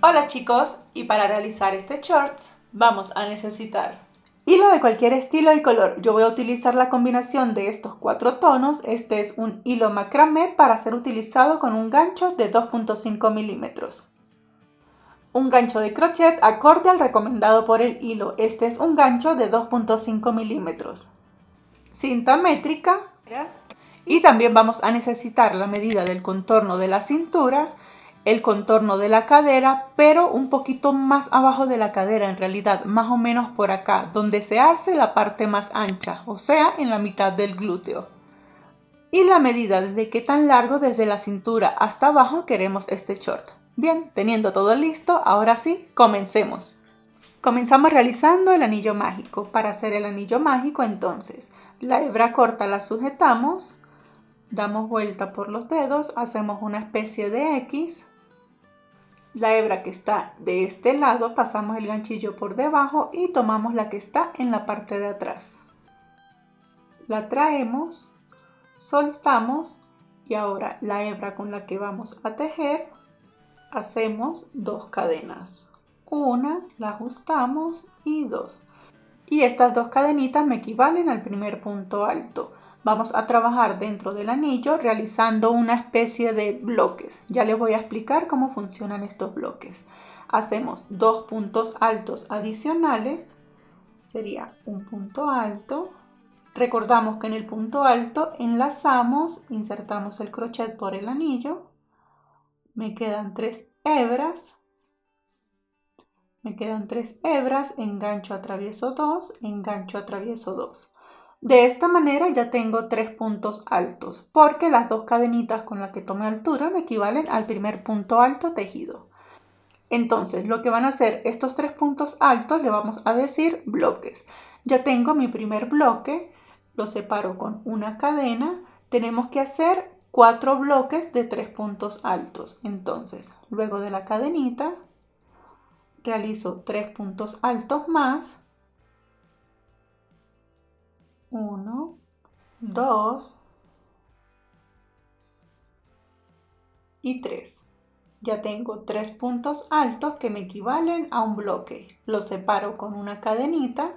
Hola chicos, y para realizar este shorts vamos a necesitar hilo de cualquier estilo y color. Yo voy a utilizar la combinación de estos 4 tonos. Este es un hilo macramé para ser utilizado con un gancho de 2.5 milímetros. Un gancho de crochet acorde al recomendado por el hilo. Este es un gancho de 2.5 milímetros. Cinta métrica. Y también vamos a necesitar la medida del contorno de la cintura, el contorno de la cadera, pero un poquito más abajo de la cadera, en realidad, más o menos por acá, donde se hace la parte más ancha, o sea, en la mitad del glúteo. Y la medida de qué tan largo desde la cintura hasta abajo queremos este short. Bien, teniendo todo listo, ahora sí, comencemos. Comenzamos realizando el anillo mágico. Para hacer el anillo mágico, entonces, la hebra corta la sujetamos. Damos vuelta por los dedos, hacemos una especie de X. La hebra que está de este lado pasamos el ganchillo por debajo y tomamos la que está en la parte de atrás. La traemos, soltamos y ahora la hebra con la que vamos a tejer, hacemos 2 cadenas. Una, la ajustamos y 2. Y estas 2 cadenitas me equivalen al primer punto alto. Vamos a trabajar dentro del anillo realizando una especie de bloques. Ya les voy a explicar cómo funcionan estos bloques. Hacemos 2 puntos altos adicionales. Sería un punto alto. Recordamos que en el punto alto enlazamos, insertamos el crochet por el anillo. Me quedan 3 hebras. Engancho, atravieso 2, engancho, atravieso 2. De esta manera ya tengo 3 puntos altos, porque las 2 cadenitas con las que tomé altura me equivalen al primer punto alto tejido. Entonces, lo que van a hacer estos 3 puntos altos le vamos a decir bloques. Ya tengo mi primer bloque, lo separo con una cadena. Tenemos que hacer 4 bloques de 3 puntos altos. Entonces, luego de la cadenita, realizo 3 puntos altos más. 1, 2 y 3. Ya tengo 3 puntos altos que me equivalen a un bloque. Los separo con una cadenita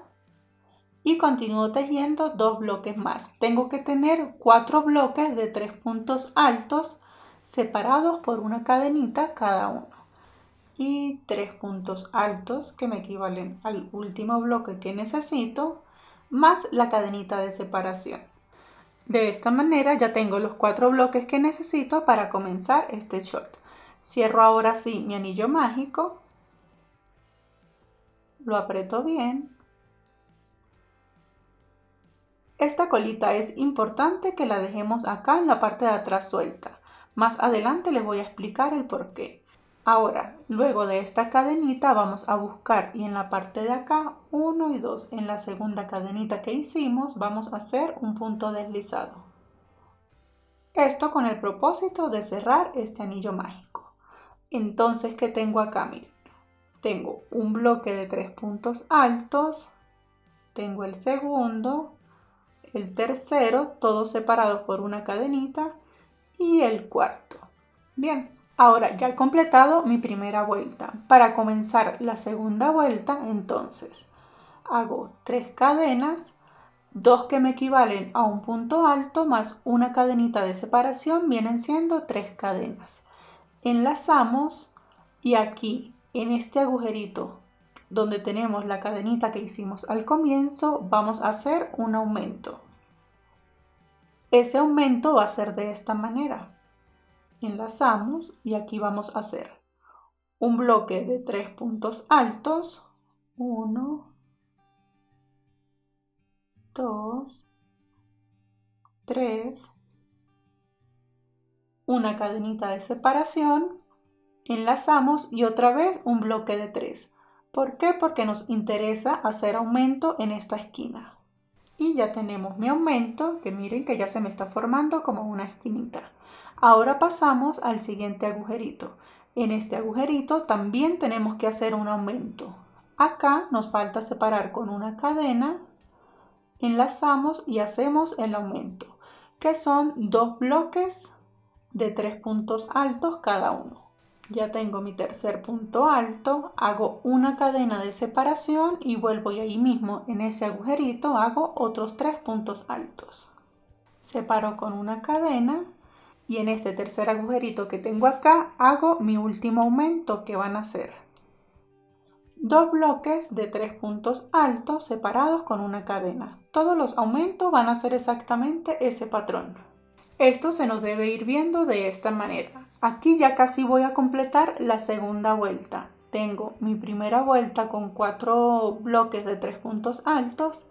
y continúo tejiendo 2 bloques más. Tengo que tener 4 bloques de 3 puntos altos separados por una cadenita cada uno. Y 3 puntos altos que me equivalen al último bloque que necesito, más la cadenita de separación. De esta manera ya tengo los 4 bloques que necesito para comenzar este short. Cierro ahora sí mi anillo mágico, lo aprieto bien. Esta colita es importante que la dejemos acá en la parte de atrás suelta. Más adelante les voy a explicar el por qué. Ahora, luego de esta cadenita vamos a buscar y en la parte de acá 1 y 2. En la segunda cadenita que hicimos vamos a hacer un punto deslizado. Esto con el propósito de cerrar este anillo mágico. Entonces, ¿qué tengo acá? Miren, tengo un bloque de 3 puntos altos, tengo el segundo, el tercero, todos separados por una cadenita, y el cuarto. Bien, ahora ya he completado mi primera vuelta. Para comenzar la segunda vuelta, entonces, hago 3 cadenas, 2 que me equivalen a un punto alto más una cadenita de separación, vienen siendo 3 cadenas. Enlazamos y aquí en este agujerito donde tenemos la cadenita que hicimos al comienzo vamos a hacer un aumento. Ese aumento va a ser de esta manera. Enlazamos y aquí vamos a hacer un bloque de 3 puntos altos. 1, 2, 3. Una cadenita de separación. Enlazamos y otra vez un bloque de 3. ¿Por qué? Porque nos interesa hacer aumento en esta esquina. Y ya tenemos mi aumento, que miren que ya se me está formando como una esquinita. Ahora pasamos al siguiente agujerito. En este agujerito también tenemos que hacer un aumento. Acá nos falta separar con una cadena, enlazamos y hacemos el aumento, que son 2 bloques de 3 puntos altos cada uno. Ya tengo mi tercer punto alto, hago una cadena de separación y vuelvo y ahí mismo en ese agujerito hago otros 3 puntos altos. Separo con una cadena y en este tercer agujerito que tengo acá hago mi último aumento, que van a ser 2 bloques de 3 puntos altos separados con una cadena. Todos los aumentos van a ser exactamente ese patrón. Esto se nos debe ir viendo de esta manera. Aquí ya casi voy a completar la segunda vuelta. Tengo mi primera vuelta con 4 bloques de 3 puntos altos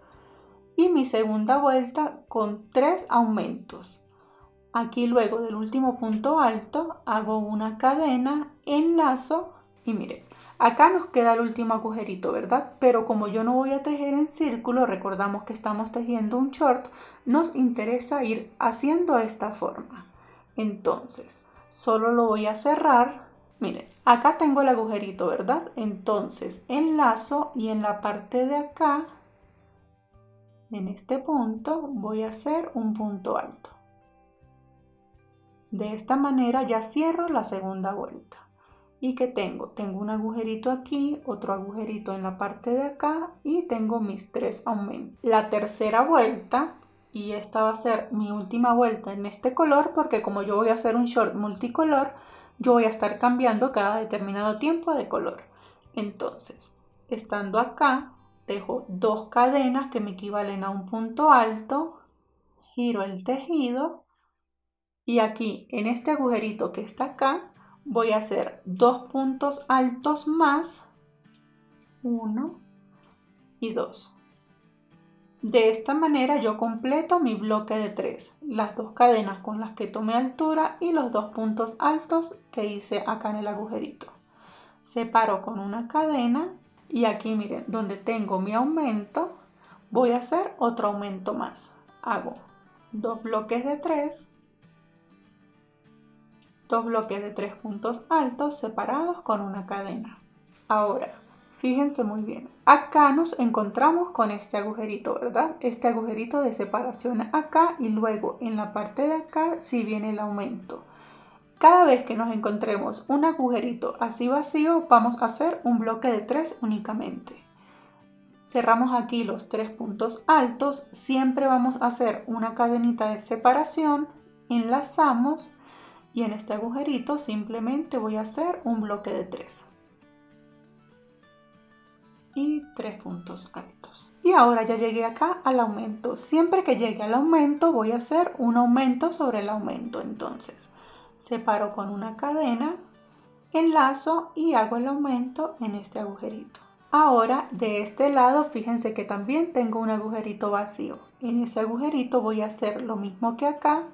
y mi segunda vuelta con 3 aumentos. Aquí luego del último punto alto hago una cadena, enlazo y miren, acá nos queda el último agujerito, ¿verdad? Pero como yo no voy a tejer en círculo, recordamos que estamos tejiendo un short, nos interesa ir haciendo esta forma. Entonces, solo lo voy a cerrar. Miren, acá tengo el agujerito, ¿verdad? Entonces, enlazo y en la parte de acá, en este punto, voy a hacer un punto alto. De esta manera ya cierro la segunda vuelta. ¿Y qué tengo? Tengo un agujerito aquí, otro agujerito en la parte de acá y tengo mis 3 aumentos. La tercera vuelta, y esta va a ser mi última vuelta en este color, porque como yo voy a hacer un short multicolor, yo voy a estar cambiando cada determinado tiempo de color. Entonces, estando acá, dejo 2 cadenas que me equivalen a un punto alto, giro el tejido y aquí en este agujerito que está acá voy a hacer 2 puntos altos más, 1 y 2. De esta manera yo completo mi bloque de 3, las 2 cadenas con las que tomé altura y los 2 puntos altos que hice acá en el agujerito. Separo con una cadena y aquí miren, donde tengo mi aumento, voy a hacer otro aumento más. Hago 2 bloques de 3, 2 bloques de 3 puntos altos separados con una cadena. Ahora, fíjense muy bien, acá nos encontramos con este agujerito, ¿verdad? Este agujerito de separación acá y luego en la parte de acá sí viene el aumento. Cada vez que nos encontremos un agujerito así vacío, vamos a hacer un bloque de 3 únicamente. Cerramos aquí los 3 puntos altos, siempre vamos a hacer una cadenita de separación, enlazamos y en este agujerito simplemente voy a hacer un bloque de 3 y 3 puntos altos. Y ahora ya llegué acá al aumento. Siempre que llegue al aumento voy a hacer un aumento sobre el aumento. Entonces separo con una cadena, enlazo y hago el aumento en este agujerito. Ahora de este lado fíjense que también tengo un agujerito vacío. En ese agujerito voy a hacer lo mismo que acá,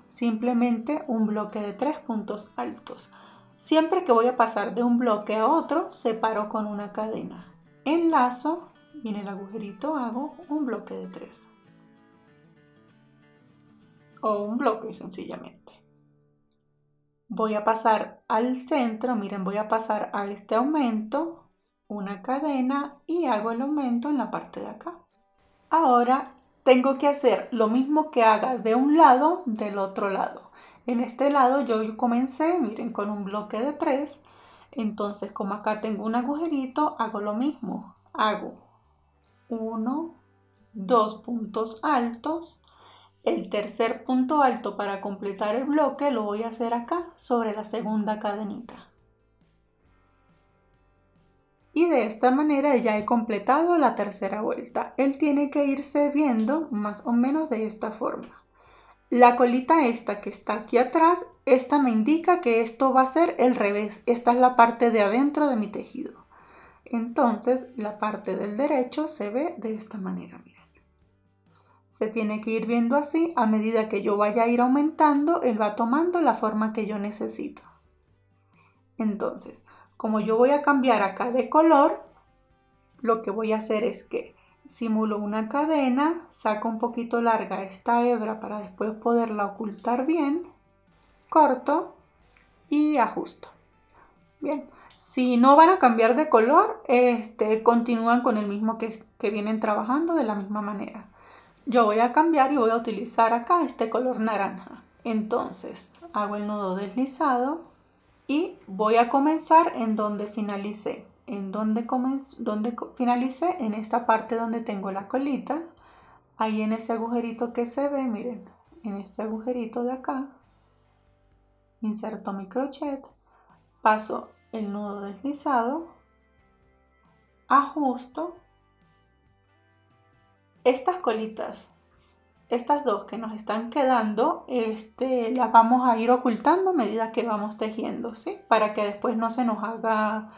simplemente un bloque de 3 puntos altos. Siempre que voy a pasar de un bloque a otro, separo con una cadena. Enlazo y en el agujerito hago un bloque de 3. O un bloque sencillamente. Voy a pasar al centro, miren, voy a pasar a este aumento, una cadena y hago el aumento en la parte de acá. Ahora tengo que hacer lo mismo que haga de un lado, del otro lado. En este lado yo comencé, miren, con un bloque de 3. Entonces, como acá tengo un agujerito, hago lo mismo. Hago 1, 2 puntos altos. El tercer punto alto para completar el bloque lo voy a hacer acá, sobre la segunda cadenita. Y de esta manera ya he completado la tercera vuelta. Él tiene que irse viendo más o menos de esta forma. La colita esta que está aquí atrás, esta me indica que esto va a ser el revés. Esta es la parte de adentro de mi tejido. Entonces la parte del derecho se ve de esta manera, miren. Se tiene que ir viendo así, a medida que yo vaya a ir aumentando, él va tomando la forma que yo necesito. Entonces, como yo voy a cambiar acá de color, lo que voy a hacer es que simulo una cadena, saco un poquito larga esta hebra para después poderla ocultar bien, corto y ajusto. Bien, si no van a cambiar de color, continúan con el mismo que vienen trabajando de la misma manera. Yo voy a cambiar y voy a utilizar acá este color naranja. Entonces, hago el nudo deslizado y voy a comenzar en donde finalicé. Finalicé en esta parte donde tengo la colita. Ahí en ese agujerito que se ve, miren, en este agujerito de acá, inserto mi crochet, paso el nudo deslizado, ajusto. Estas colitas, estas dos que nos están quedando, las vamos a ir ocultando a medida que vamos tejiendo, ¿sí? Para que después no se nos haga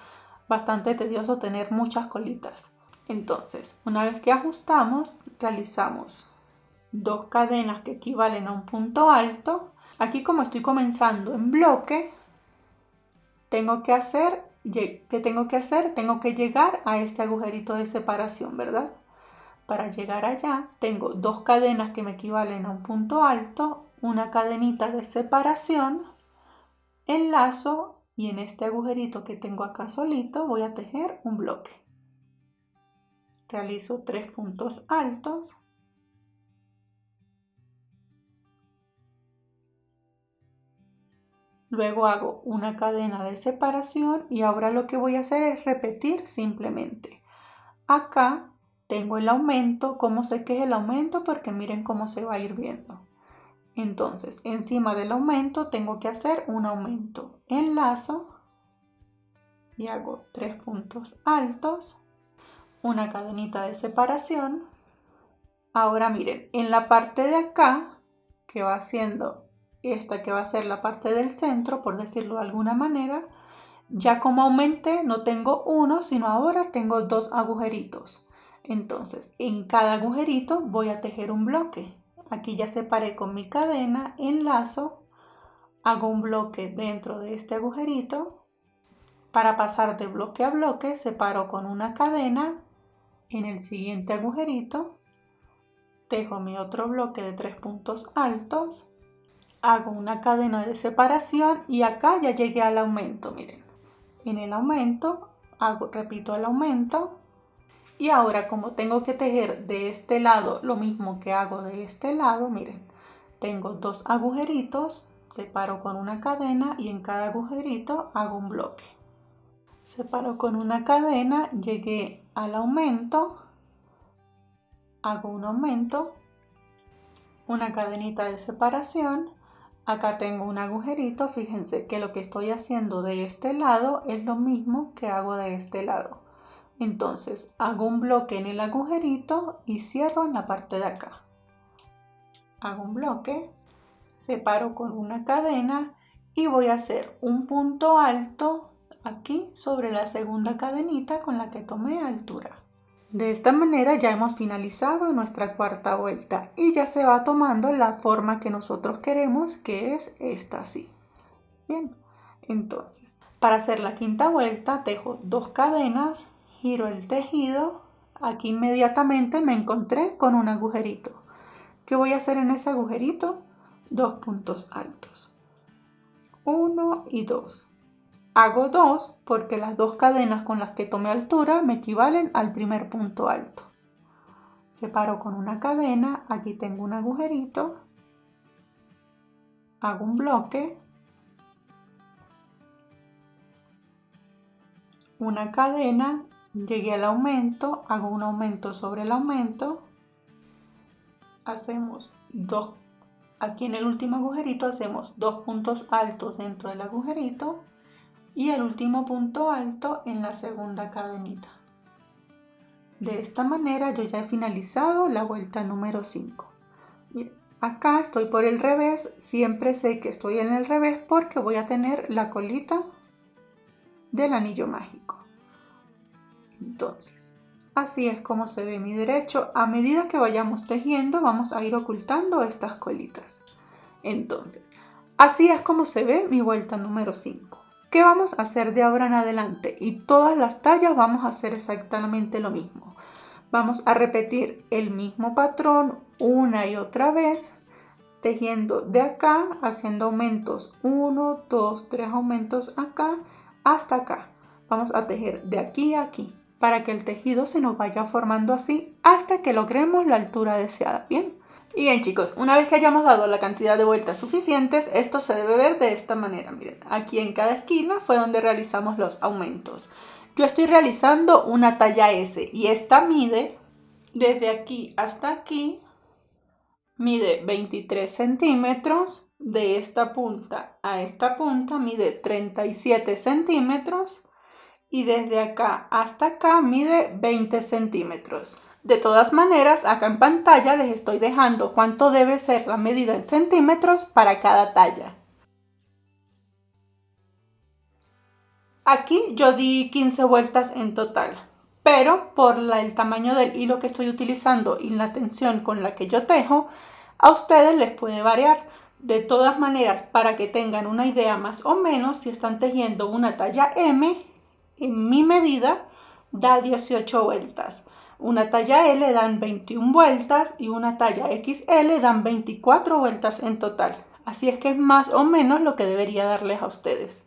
bastante tedioso tener muchas colitas. Entonces, una vez que ajustamos, realizamos 2 cadenas que equivalen a un punto alto. Aquí, como estoy comenzando en bloque, tengo que llegar a este agujerito de separación, ¿verdad? Para llegar allá, tengo 2 cadenas que me equivalen a un punto alto, una cadenita de separación, enlazo y en este agujerito que tengo acá solito voy a tejer un bloque. Realizo 3 puntos altos. Luego hago una cadena de separación y ahora lo que voy a hacer es repetir simplemente. Acá tengo el aumento. ¿Cómo sé que es el aumento? Porque miren cómo se va a ir viendo. Entonces, encima del aumento tengo que hacer un aumento. Enlazo y hago 3 puntos altos, una cadenita de separación. Ahora miren, en la parte de acá, que va haciendo esta que va a ser la parte del centro, por decirlo de alguna manera, ya como aumenté no tengo uno, sino ahora tengo 2 agujeritos. Entonces, en cada agujerito voy a tejer un bloque. Aquí ya separé con mi cadena, enlazo, hago un bloque dentro de este agujerito. Para pasar de bloque a bloque, separo con una cadena en el siguiente agujerito, tejo mi otro bloque de 3 puntos altos, hago una cadena de separación y acá ya llegué al aumento, miren. En el aumento, repito el aumento y ahora como tengo que tejer de este lado lo mismo que hago de este lado, miren, tengo 2 agujeritos, separo con una cadena y en cada agujerito hago un bloque. Separo con una cadena, llegué al aumento, hago un aumento, una cadenita de separación, acá tengo un agujerito. Fíjense que lo que estoy haciendo de este lado es lo mismo que hago de este lado. Entonces hago un bloque en el agujerito y cierro en la parte de acá. Hago un bloque, separo con una cadena y voy a hacer un punto alto aquí sobre la segunda cadenita con la que tomé altura. De esta manera ya hemos finalizado nuestra cuarta vuelta y ya se va tomando la forma que nosotros queremos, que es esta así. Bien, entonces para hacer la quinta vuelta tejo 2 cadenas, giro el tejido. Aquí inmediatamente me encontré con un agujerito. ¿Qué voy a hacer en ese agujerito? 2 puntos altos, 1 y 2. Hago 2 porque las 2 cadenas con las que tomé altura me equivalen al primer punto alto. Separo con una cadena, aquí tengo un agujerito, hago un bloque, una cadena, llegué al aumento, hago un aumento sobre el aumento, hacemos 2, aquí en el último agujerito hacemos 2 puntos altos dentro del agujerito y el último punto alto en la segunda cadenita. De esta manera yo ya he finalizado la vuelta número 5. Miren, acá estoy por el revés, siempre sé que estoy en el revés porque voy a tener la colita del anillo mágico. Entonces, así es como se ve mi derecho. A medida que vayamos tejiendo vamos a ir ocultando estas colitas. Entonces, así es como se ve mi vuelta número 5. ¿Qué vamos a hacer de ahora en adelante? Y todas las tallas vamos a hacer exactamente lo mismo. Vamos a repetir el mismo patrón una y otra vez, tejiendo de acá, haciendo aumentos 1, 2, 3 aumentos acá, hasta acá. Vamos a tejer de aquí a aquí, para que el tejido se nos vaya formando así hasta que logremos la altura deseada. Bien, Y bien chicos, una vez que hayamos dado la cantidad de vueltas suficientes, esto se debe ver de esta manera. Miren, aquí en cada esquina fue donde realizamos los aumentos. Yo estoy realizando una talla S y esta mide desde aquí hasta aquí, mide 23 centímetros. De esta punta a esta punta mide 37 centímetros. Y desde acá hasta acá mide 20 centímetros. De todas maneras, acá en pantalla les estoy dejando cuánto debe ser la medida en centímetros para cada talla. Aquí yo di 15 vueltas en total, pero por el tamaño del hilo que estoy utilizando y la tensión con la que yo tejo, a ustedes les puede variar. De todas maneras, para que tengan una idea más o menos, si están tejiendo una talla M, en mi medida da 18 vueltas. Una talla L dan 21 vueltas y una talla XL dan 24 vueltas en total. Así es que es más o menos lo que debería darles a ustedes.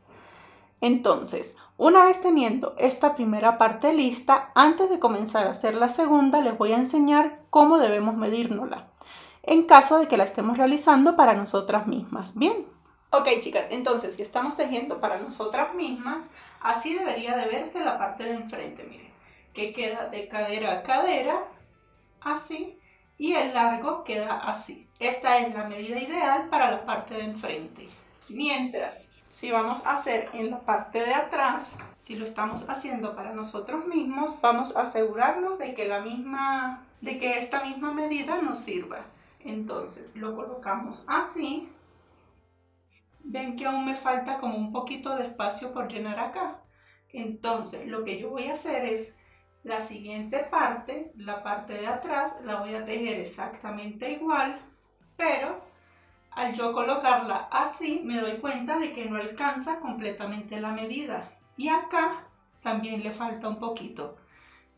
Entonces, una vez teniendo esta primera parte lista, antes de comenzar a hacer la segunda, les voy a enseñar cómo debemos medírnosla, en caso de que la estemos realizando para nosotras mismas. Bien. Ok chicas, entonces si estamos tejiendo para nosotras mismas, así debería de verse la parte de enfrente, miren, que queda de cadera a cadera, así, y el largo queda así. Esta es la medida ideal para la parte de enfrente. Mientras, si vamos a hacer en la parte de atrás, si lo estamos haciendo para nosotros mismos, vamos a asegurarnos de que esta misma medida nos sirva. Entonces lo colocamos así. Ven que aún me falta como un poquito de espacio por llenar acá. Entonces lo que yo voy a hacer es la siguiente parte, la parte de atrás, la voy a tejer exactamente igual, pero al yo colocarla así me doy cuenta de que no alcanza completamente la medida. Y acá también le falta un poquito.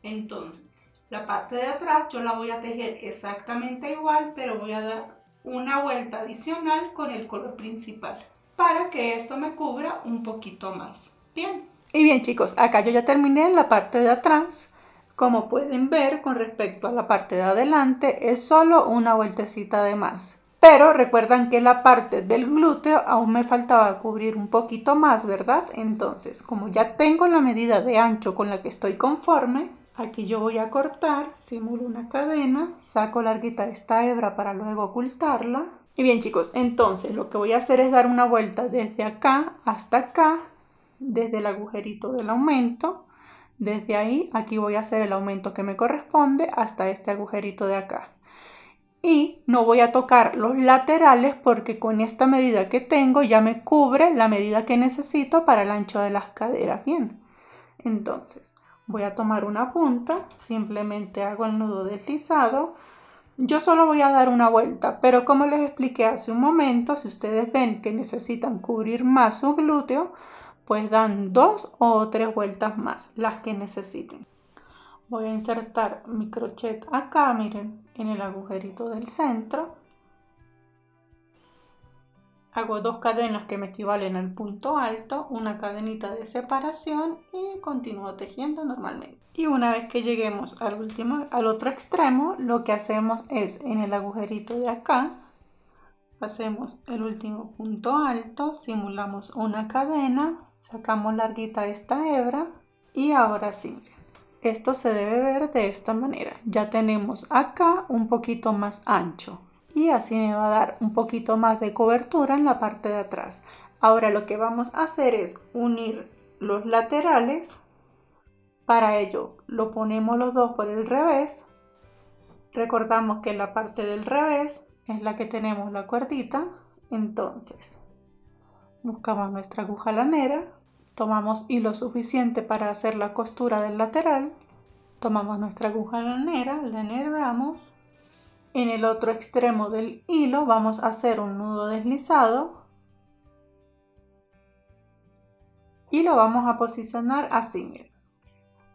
Entonces la parte de atrás yo la voy a tejer exactamente igual, pero voy a dar una vuelta adicional con el color principal, para que esto me cubra un poquito más. Bien. Y bien chicos, acá yo ya terminé la parte de atrás. Como pueden ver, con respecto a la parte de adelante, es solo una vueltecita de más. Pero recuerdan que la parte del glúteo aún me faltaba cubrir un poquito más, ¿verdad? Entonces, como ya tengo la medida de ancho con la que estoy conforme, aquí yo voy a cortar, simulo una cadena, saco larguita esta hebra para luego ocultarla. Y bien chicos, entonces lo que voy a hacer es dar una vuelta desde acá hasta acá, desde el agujerito del aumento. Desde ahí, aquí voy a hacer el aumento que me corresponde hasta este agujerito de acá. Y no voy a tocar los laterales porque con esta medida que tengo ya me cubre la medida que necesito para el ancho de las caderas. Bien, entonces voy a tomar una punta, simplemente hago el nudo deslizado. Yo solo voy a dar una vuelta, pero como les expliqué hace un momento, si ustedes ven que necesitan cubrir más su glúteo, pues dan 2 o 3 vueltas más, las que necesiten. Voy a insertar mi crochet acá, miren, en el agujerito del centro. Hago 2 cadenas que me equivalen al punto alto, una cadenita de separación y continúo tejiendo normalmente. Y una vez que lleguemos al otro extremo, lo que hacemos es en el agujerito de acá, hacemos el último punto alto, simulamos una cadena, sacamos larguita esta hebra y ahora sí. Esto se debe ver de esta manera. Ya tenemos acá un poquito más ancho y así me va a dar un poquito más de cobertura en la parte de atrás. Ahora lo que vamos a hacer es unir los laterales. Para ello lo ponemos los dos por el revés. Recordamos que la parte del revés es la que tenemos la cuerdita. Entonces buscamos nuestra aguja lanera. Tomamos hilo suficiente para hacer la costura del lateral. Tomamos nuestra aguja lanera, la enhebramos. En el otro extremo del hilo vamos a hacer un nudo deslizado. Y lo vamos a posicionar así, miren.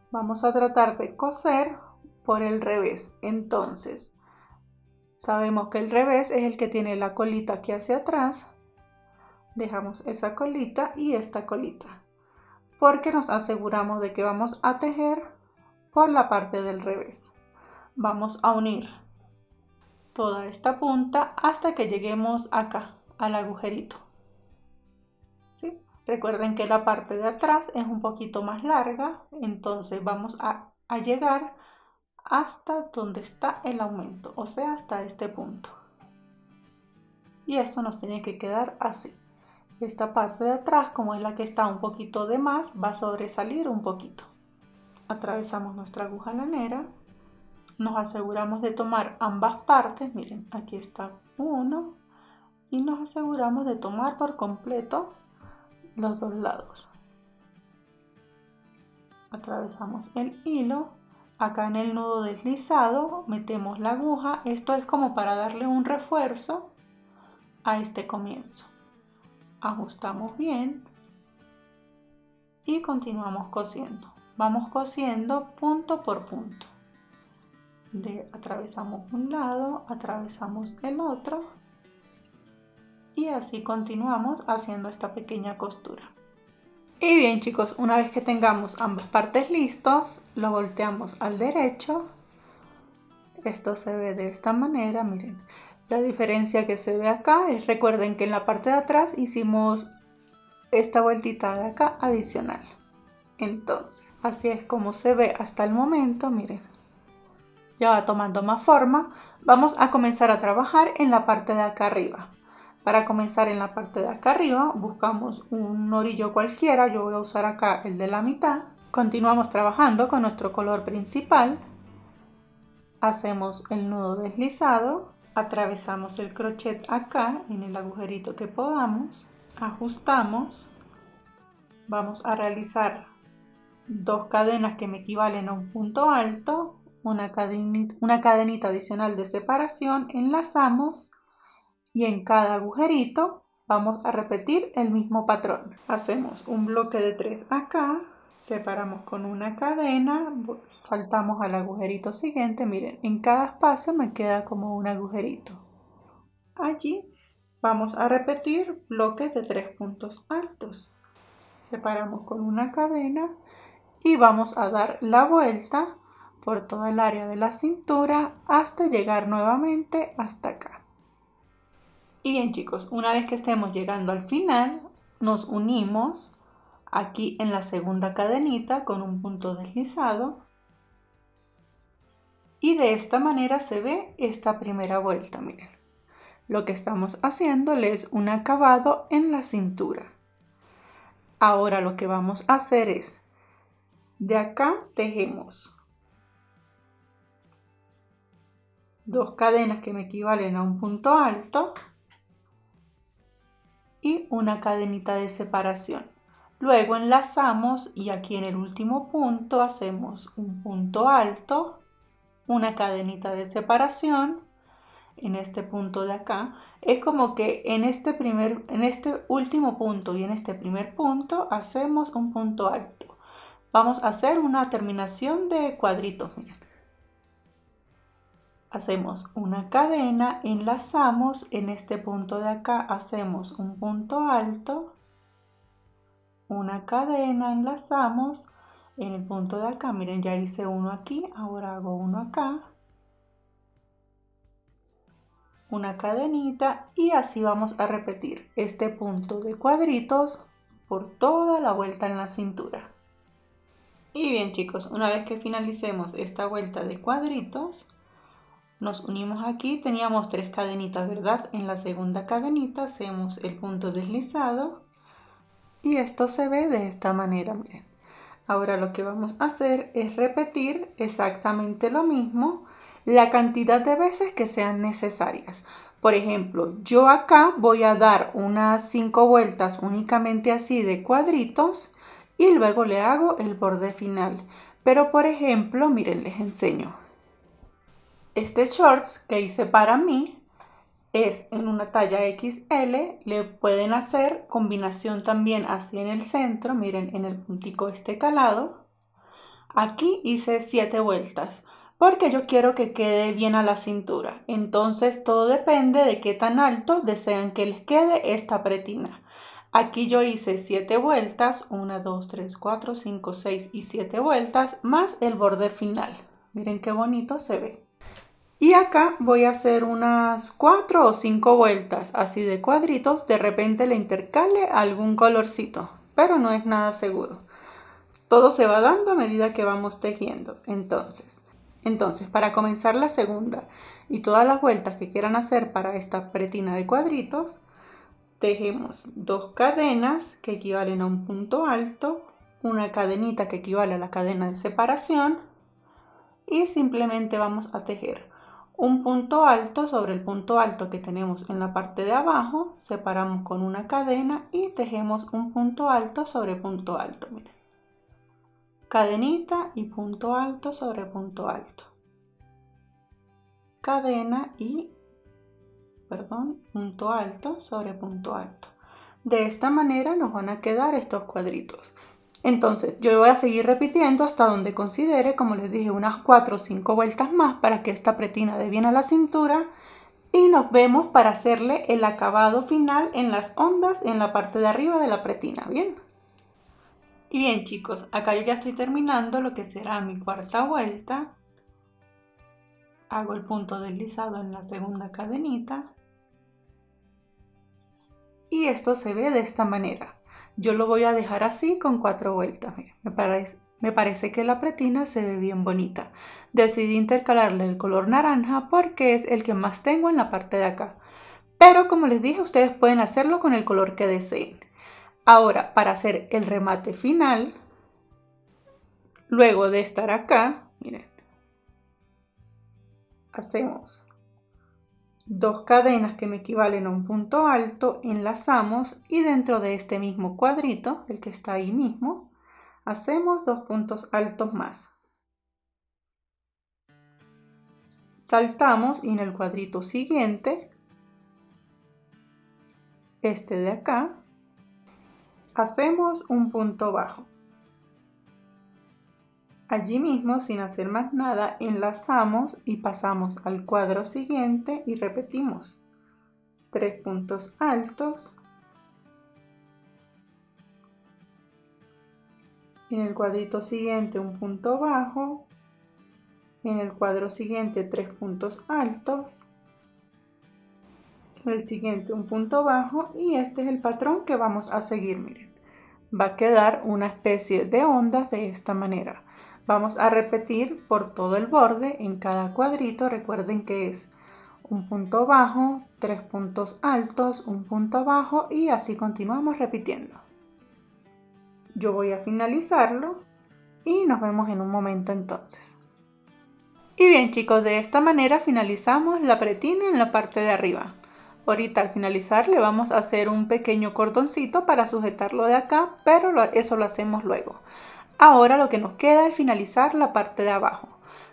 Vamos a tratar de coser por el revés. Entonces, sabemos que el revés es el que tiene la colita aquí hacia atrás. Dejamos esa colita y esta colita, porque nos aseguramos de que vamos a tejer por la parte del revés. Vamos a unir toda esta punta hasta que lleguemos acá al agujerito. ¿Sí? Recuerden que la parte de atrás es un poquito más larga, entonces vamos a llegar hasta donde está el aumento, o sea, hasta este punto. Y esto nos tiene que quedar así. Esta parte de atrás, como es la que está un poquito de más, va a sobresalir un poquito. Atravesamos nuestra aguja lanera, nos aseguramos de tomar ambas partes, miren, aquí está uno, y nos aseguramos de tomar por completo los dos lados. Atravesamos el hilo, acá en el nudo deslizado metemos la aguja, esto es como para darle un refuerzo a este comienzo. Ajustamos bien y continuamos cosiendo. Vamos cosiendo punto por punto. Atravesamos un lado, atravesamos el otro y así continuamos haciendo esta pequeña costura. Y bien chicos, una vez que tengamos ambas partes listos, lo volteamos al derecho. Esto se ve de esta manera, miren. La diferencia que se ve acá es, recuerden que en la parte de atrás hicimos esta vueltita de acá adicional. Entonces, así es como se ve hasta el momento, miren. Ya va tomando más forma. Vamos a comenzar a trabajar en la parte de acá arriba. Para comenzar en la parte de acá arriba, buscamos un orillo cualquiera. Yo voy a usar acá el de la mitad. Continuamos trabajando con nuestro color principal. Hacemos el nudo deslizado. Atravesamos el crochet acá en el agujerito que podamos, ajustamos, vamos a realizar 2 cadenas que me equivalen a un punto alto, una cadenita adicional de separación, enlazamos y en cada agujerito vamos a repetir el mismo patrón. Hacemos un bloque de 3 acá, separamos con una cadena, saltamos al agujerito siguiente, miren, en cada espacio me queda como un agujerito. Allí vamos a repetir bloques de 3 puntos altos. Separamos con una cadena y vamos a dar la vuelta por toda el área de la cintura hasta llegar nuevamente hasta acá. Y bien chicos, una vez que estemos llegando al final, nos unimos aquí en la segunda cadenita con un punto deslizado y de esta manera se ve esta primera vuelta, miren. Lo que estamos haciéndole es un acabado en la cintura. Ahora lo que vamos a hacer es, de acá tejemos 2 cadenas que me equivalen a un punto alto y una cadenita de separación. Luego enlazamos y aquí en el último punto hacemos un punto alto, una cadenita de separación en este punto de acá. Es como que en este último punto y en este primer punto hacemos un punto alto. Vamos a hacer una terminación de cuadritos, miren. Hacemos una cadena, enlazamos, en este punto de acá hacemos un punto alto, una cadena, enlazamos, en el punto de acá, miren, ya hice uno aquí, ahora hago uno acá, una cadenita y así vamos a repetir este punto de cuadritos por toda la vuelta en la cintura. Y bien chicos, una vez que finalicemos esta vuelta de cuadritos, nos unimos aquí, teníamos 3 cadenitas, ¿verdad? En la segunda cadenita hacemos el punto deslizado y esto se ve de esta manera, miren. Ahora lo que vamos a hacer es repetir exactamente lo mismo la cantidad de veces que sean necesarias. Por ejemplo, yo acá voy a dar unas 5 vueltas únicamente así de cuadritos y luego le hago el borde final. Pero por ejemplo, miren, les enseño. Este shorts que hice para mí es en una talla XL, le pueden hacer combinación también así en el centro, miren en el puntico este calado. Aquí hice 7 vueltas porque yo quiero que quede bien a la cintura, entonces todo depende de qué tan alto desean que les quede esta pretina. Aquí yo hice 7 vueltas, 1, 2, 3, 4, 5, 6 y 7 vueltas más el borde final. Miren qué bonito se ve. Y acá voy a hacer unas 4 o 5 vueltas así de cuadritos. De repente le intercale algún colorcito, pero no es nada seguro. Todo se va dando a medida que vamos tejiendo. Entonces, para comenzar la segunda y todas las vueltas que quieran hacer para esta pretina de cuadritos, tejemos 2 cadenas que equivalen a un punto alto, una cadenita que equivale a la cadena de separación y simplemente vamos a tejer un punto alto sobre el punto alto que tenemos en la parte de abajo, separamos con una cadena y tejemos un punto alto sobre punto alto. Miren. Cadenita y punto alto sobre punto alto. Cadena y, punto alto sobre punto alto. De esta manera nos van a quedar estos cuadritos. Entonces yo voy a seguir repitiendo hasta donde considere, como les dije, unas 4 o 5 vueltas más para que esta pretina dé bien a la cintura y nos vemos para hacerle el acabado final en las ondas en la parte de arriba de la pretina, ¿bien? Y bien chicos, acá yo ya estoy terminando lo que será mi cuarta vuelta. Hago el punto deslizado en la segunda cadenita y esto se ve de esta manera. Yo lo voy a dejar así con 4 vueltas. Me parece que la pretina se ve bien bonita. Decidí intercalarle el color naranja porque es el que más tengo en la parte de acá. Pero como les dije, ustedes pueden hacerlo con el color que deseen. Ahora, para hacer el remate final, luego de estar acá, miren, hacemos 2 cadenas que me equivalen a un punto alto, enlazamos y dentro de este mismo cuadrito, el que está ahí mismo, hacemos 2 puntos altos más. Saltamos y en el cuadrito siguiente, este de acá, hacemos un punto bajo. Allí mismo, sin hacer más nada, enlazamos y pasamos al cuadro siguiente y repetimos 3 puntos altos. En el cuadrito siguiente un punto bajo. En el cuadro siguiente 3 puntos altos. En el siguiente un punto bajo y este es el patrón que vamos a seguir, miren. Va a quedar una especie de ondas de esta manera. Vamos a repetir por todo el borde en cada cuadrito. Recuerden que es un punto bajo, 3 puntos altos, un punto bajo y así continuamos repitiendo. Yo voy a finalizarlo y nos vemos en un momento entonces. Y bien chicos, de esta manera finalizamos la pretina en la parte de arriba. Ahorita al finalizar le vamos a hacer un pequeño cordoncito para sujetarlo de acá, pero eso lo hacemos luego. Ahora lo que nos queda es finalizar la parte de abajo.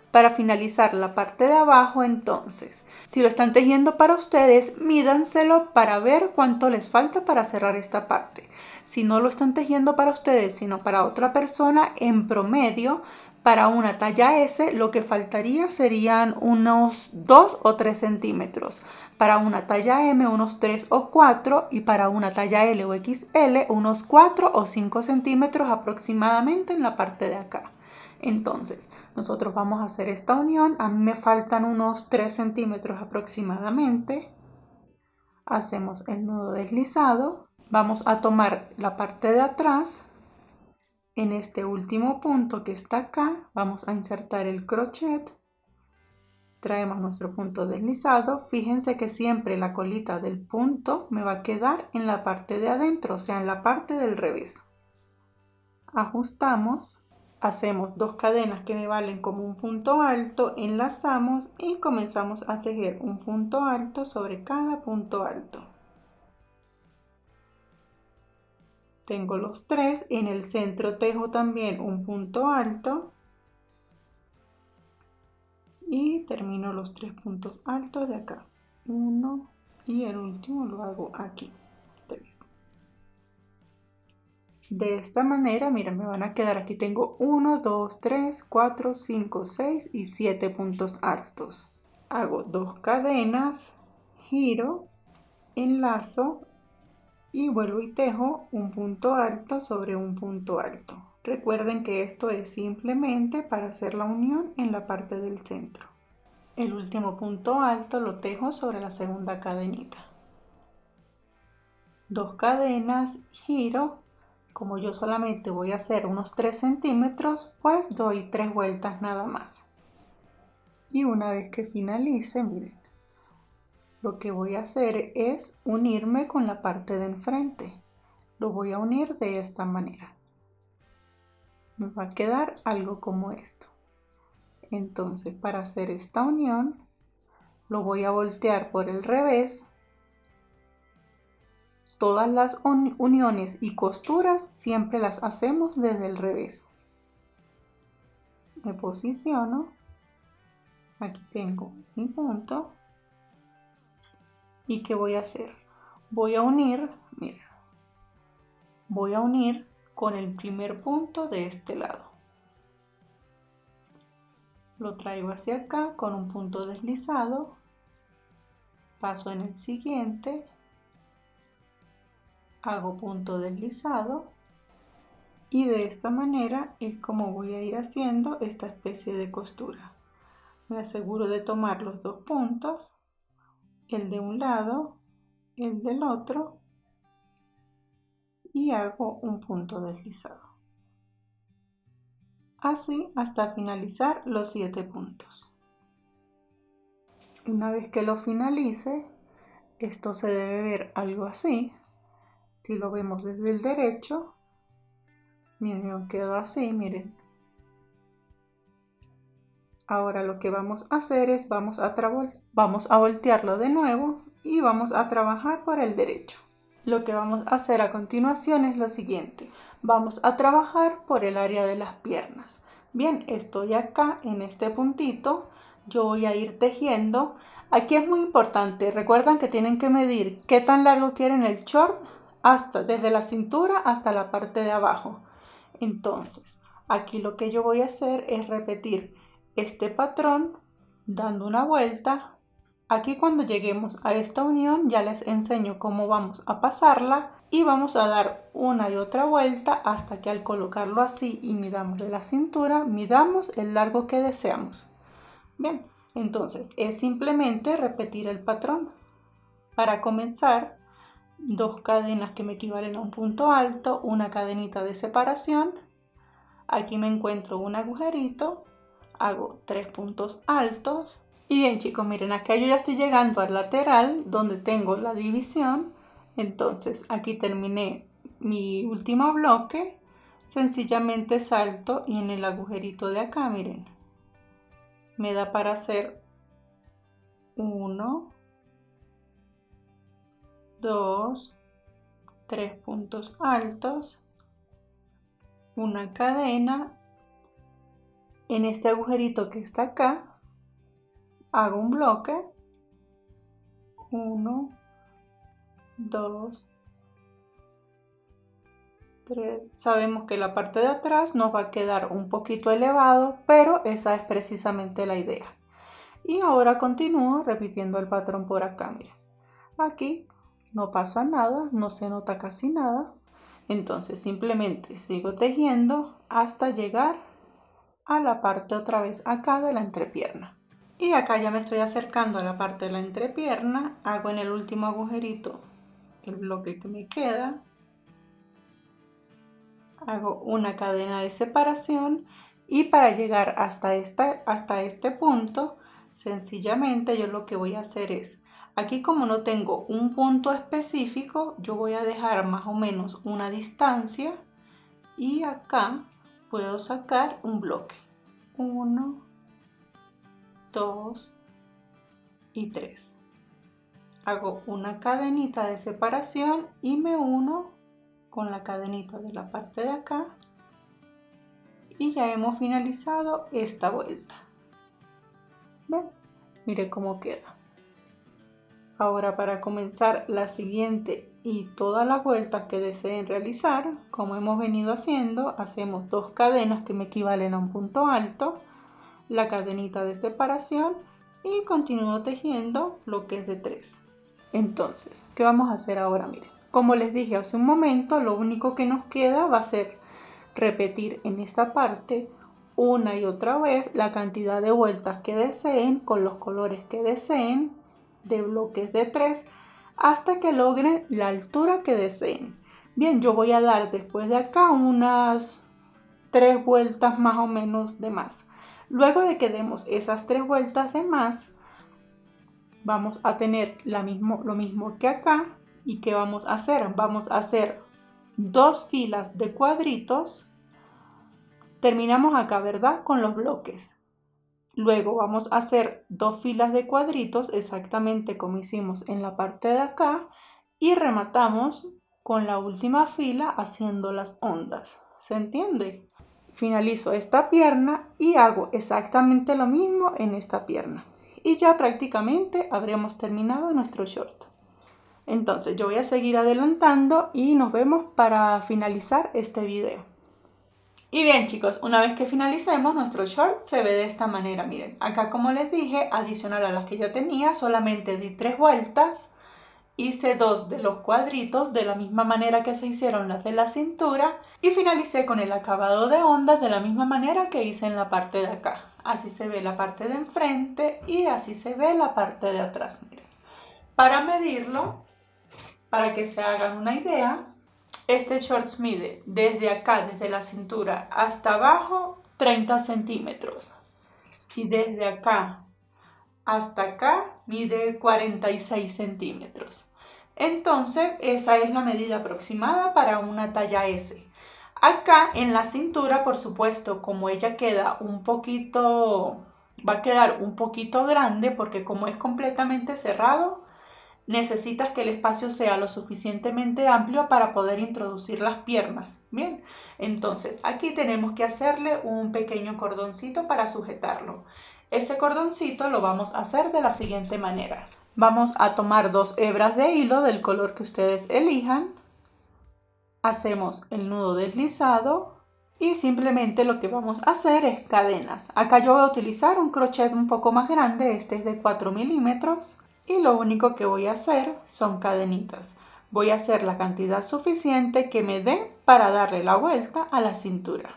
Para finalizar la parte de abajo, entonces, si lo están tejiendo para ustedes, mídanselo para ver cuánto les falta para cerrar esta parte. Si no lo están tejiendo para ustedes, sino para otra persona, en promedio, para una talla S, lo que faltaría serían unos 2 o 3 centímetros. Para una talla M, unos 3 o 4. Y para una talla L o XL, unos 4 o 5 centímetros aproximadamente en la parte de acá. Entonces, nosotros vamos a hacer esta unión. A mí me faltan unos 3 centímetros aproximadamente. Hacemos el nudo deslizado. Vamos a tomar la parte de atrás. En este último punto que está acá, vamos a insertar el crochet. Traemos nuestro punto deslizado. Fíjense que siempre la colita del punto me va a quedar en la parte de adentro, o sea, en la parte del revés. Ajustamos. Hacemos 2 cadenas que me valen como un punto alto, enlazamos y comenzamos a tejer un punto alto sobre cada punto alto. Tengo los 3, en el centro tejo también un punto alto y termino los 3 puntos altos de acá. 1 y el último lo hago aquí. 3. De esta manera, miren, me van a quedar aquí. Tengo 1, 2, 3, 4, 5, 6 y 7 puntos altos. Hago 2 cadenas, giro, enlazo y vuelvo y tejo un punto alto sobre un punto alto. Recuerden que esto es simplemente para hacer la unión en la parte del centro. el último punto alto lo tejo sobre la segunda cadenita. 2 cadenas, giro. Como yo solamente voy a hacer unos 3 centímetros, pues doy 3 vueltas nada más. Y una vez que finalice, miren, lo que voy a hacer es unirme con la parte de enfrente. Lo voy a unir de esta manera. Me va a quedar algo como esto. Entonces, para hacer esta unión, lo voy a voltear por el revés. Todas las uniones y costuras siempre las hacemos desde el revés. Me posiciono. Aquí tengo mi punto. ¿Y qué voy a hacer? Voy a unir, miren, voy a unir con el primer punto de este lado. Lo traigo hacia acá con un punto deslizado. Paso en el siguiente. Hago punto deslizado. Y de esta manera es como voy a ir haciendo esta especie de costura. Me aseguro de tomar los 2 puntos, el de un lado, el del otro, y hago un punto deslizado. Así hasta finalizar los 7 puntos. Una vez que lo finalice, esto se debe ver algo así. Si lo vemos desde el derecho, miren, quedó así, miren. Ahora lo que vamos a hacer es vamos a voltearlo de nuevo y vamos a trabajar por el derecho. Lo que vamos a hacer a continuación es lo siguiente. Vamos a trabajar por el área de las piernas. Bien, estoy acá en este puntito. Yo voy a ir tejiendo. Aquí es muy importante. Recuerdan que tienen que medir qué tan largo quieren el short desde la cintura hasta la parte de abajo. Entonces, aquí lo que yo voy a hacer es repetir este patrón dando una vuelta. Aquí cuando lleguemos a esta unión ya les enseño cómo vamos a pasarla y vamos a dar una y otra vuelta hasta que al colocarlo así y midamos de la cintura, midamos el largo que deseamos. Bien, entonces es simplemente repetir el patrón. Para comenzar, 2 cadenas que me equivalen a un punto alto, una cadenita de separación. Aquí me encuentro un agujerito, hago 3 puntos altos. Y bien chicos, miren, acá yo ya estoy llegando al lateral donde tengo la división. Entonces aquí terminé mi último bloque. Sencillamente salto y en el agujerito de acá, miren, me da para hacer 1, 2, 3 puntos altos, una cadena. En este agujerito que está acá, hago un bloque, 1, 2, 3. Sabemos que la parte de atrás nos va a quedar un poquito elevado, pero esa es precisamente la idea. Y ahora continúo repitiendo el patrón por acá, miren. Aquí no pasa nada, no se nota casi nada. Entonces simplemente sigo tejiendo hasta llegar a la parte otra vez acá de la entrepierna. Y acá ya me estoy acercando a la parte de la entrepierna, hago en el último agujerito el bloque que me queda, hago una cadena de separación y para llegar hasta este punto, sencillamente yo lo que voy a hacer es, aquí como no tengo un punto específico, yo voy a dejar más o menos una distancia y acá puedo sacar un bloque, 1, 2 y 3. Hago una cadenita de separación y me uno con la cadenita de la parte de acá y ya hemos finalizado esta vuelta. ¿Ven? Mire cómo queda. Ahora para comenzar la siguiente y todas las vueltas que deseen realizar, como hemos venido haciendo, hacemos 2 cadenas que me equivalen a un punto alto, la cadenita de separación y continúo tejiendo lo que es de 3. Entonces, ¿qué vamos a hacer ahora? Miren, como les dije hace un momento, lo único que nos queda va a ser repetir en esta parte una y otra vez la cantidad de vueltas que deseen con los colores que deseen de bloques de 3 hasta que logren la altura que deseen. Bien, yo voy a dar después de acá unas 3 vueltas más o menos de más. Luego de que demos esas 3 vueltas de más, vamos a tener lo mismo que acá. ¿Y qué vamos a hacer? Vamos a hacer 2 filas de cuadritos. Terminamos acá, ¿verdad? Con los bloques. Luego vamos a hacer 2 filas de cuadritos exactamente como hicimos en la parte de acá y rematamos con la última fila haciendo las ondas. ¿Se entiende? Finalizo esta pierna y hago exactamente lo mismo en esta pierna. Y ya prácticamente habremos terminado nuestro short. Entonces yo voy a seguir adelantando y nos vemos para finalizar este video. Y bien chicos, una vez que finalicemos nuestro short se ve de esta manera, miren. Acá como les dije, adicional a las que yo tenía, solamente di 3 vueltas. Hice 2 de los cuadritos de la misma manera que se hicieron las de la cintura y finalicé con el acabado de ondas de la misma manera que hice en la parte de acá. Así se ve la parte de enfrente y así se ve la parte de atrás, miren. Para medirlo, para que se hagan una idea, este short mide desde acá, desde la cintura hasta abajo, 30 centímetros. Y desde acá hasta acá mide 46 centímetros. Entonces, esa es la medida aproximada para una talla S. Acá en la cintura, por supuesto, como ella queda un poquito, va a quedar un poquito grande porque como es completamente cerrado, necesitas que el espacio sea lo suficientemente amplio para poder introducir las piernas. Bien, entonces aquí tenemos que hacerle un pequeño cordoncito para sujetarlo. Ese cordoncito lo vamos a hacer de la siguiente manera. Vamos a tomar 2 hebras de hilo del color que ustedes elijan. Hacemos el nudo deslizado y simplemente lo que vamos a hacer es cadenas. Acá yo voy a utilizar un crochet un poco más grande, este es de 4 milímetros. Y lo único que voy a hacer son cadenitas. Voy a hacer la cantidad suficiente que me dé para darle la vuelta a la cintura.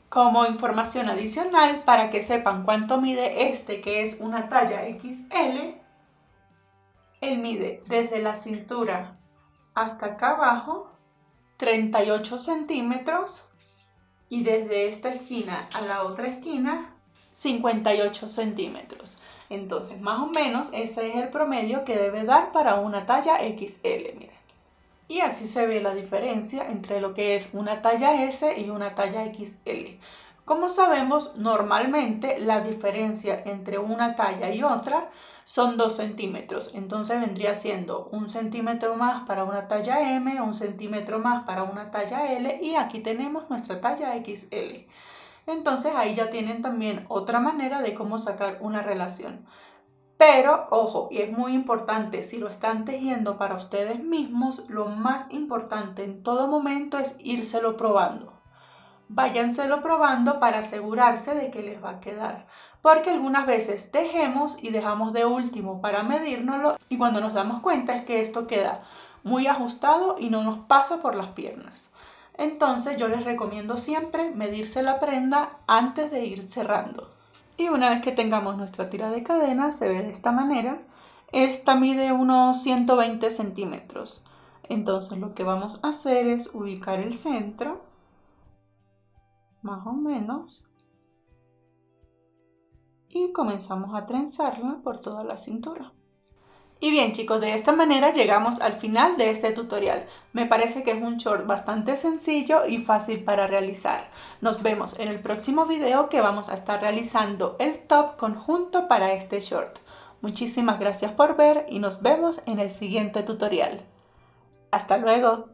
Como información adicional, para que sepan cuánto mide este, que es una talla XL, él mide desde la cintura hasta acá abajo 38 centímetros y desde esta esquina a la otra esquina 58 centímetros. Entonces, más o menos, ese es el promedio que debe dar para una talla XL, miren. Y así se ve la diferencia entre lo que es una talla S y una talla XL. Como sabemos, normalmente la diferencia entre una talla y otra son 2 centímetros. Entonces vendría siendo 1 centímetro más para una talla M, 1 centímetro más para una talla L y aquí tenemos nuestra talla XL. Entonces ahí ya tienen también otra manera de cómo sacar una relación. Pero, ojo, y es muy importante, si lo están tejiendo para ustedes mismos, lo más importante en todo momento es írselo probando. Váyanselo probando para asegurarse de que les va a quedar. Porque algunas veces tejemos y dejamos de último para medírnoslo y cuando nos damos cuenta es que esto queda muy ajustado y no nos pasa por las piernas. Entonces yo les recomiendo siempre medirse la prenda antes de ir cerrando. Y una vez que tengamos nuestra tira de cadena, se ve de esta manera. Esta mide unos 120 centímetros. Entonces lo que vamos a hacer es ubicar el centro, más o menos, y comenzamos a trenzarla por toda la cintura. Y bien chicos, de esta manera llegamos al final de este tutorial. Me parece que es un short bastante sencillo y fácil para realizar. Nos vemos en el próximo video que vamos a estar realizando el top conjunto para este short. Muchísimas gracias por ver y nos vemos en el siguiente tutorial. ¡Hasta luego!